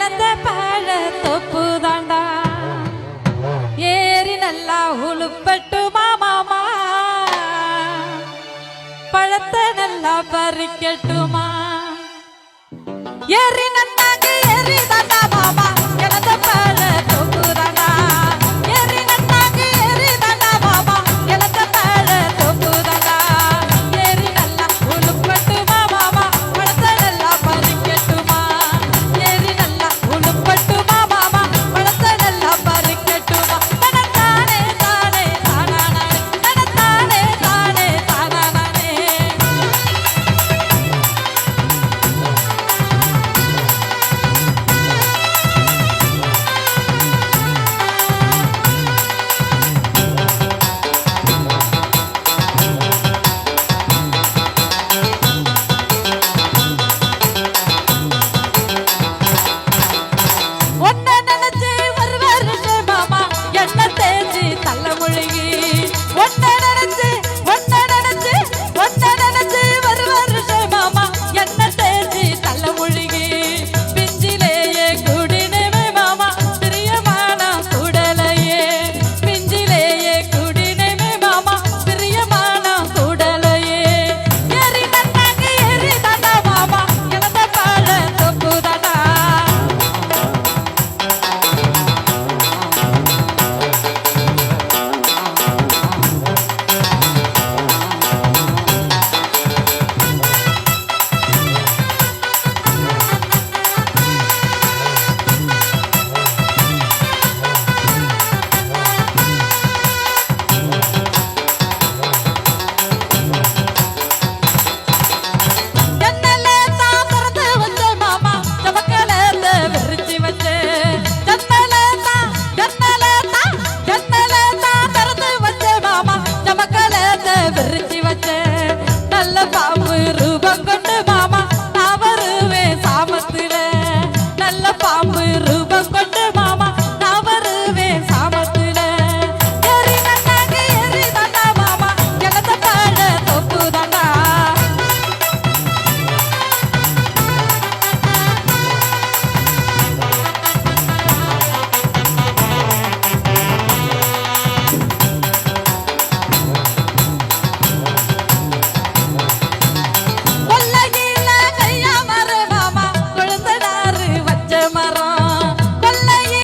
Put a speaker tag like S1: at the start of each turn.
S1: எனத பழ தொப்பு தாண்டா ஏறி நல்லா உழுப்பட்டுமா மாமா பழத்தை நல்லா பறிக்கட்டுமா ஏறி நன்னாங்க ஏறி தாண்டா மாமா எனத பழ தொப்பு தாண்டா ஏறி நன்னாங்க ஏறி தாண்டா மாமா எனத பழ தொப்பு தாண்டா ஏறி நல்லா உழுப்பட்டுமா மாமா பழத்தை நல்லா பறிக்கட்டுமா ஏறி நல்லா உழுப்பட்டுமா மாமா பழத்தை நல்லா பறிக்கட்டுமா தானே தானே தானானே தானே தானே தானானே ஒன்ன நினைச்சு ஒரு வருஷம் மாமா என்ன தேய்ச்சி தள்ள முழுகி ஒன்ன நினைச்சு ஒரு வருஷம் மாமா என்ன தேய்ச்சி தள்ள முழுகி பிஞ்சிலேயே குடினேமே மாமா பிரியமான கூடலையே பிஞ்சிலேயே குடினேமே மாமா பிரியமான கூடலையே ஏறி நன்னாங்க ஏறி தாண்டா மாமா எனத பழ தொப்பு தாண்டா ஜன்னலே தான் திறந்து வச்ச மாமா ஜமக்கலத்தை விரிச்சு வச்சே ஜன்னலே தான் திறந்து வச்ச மாமா ஜமக்கலத்தை விரிச்சு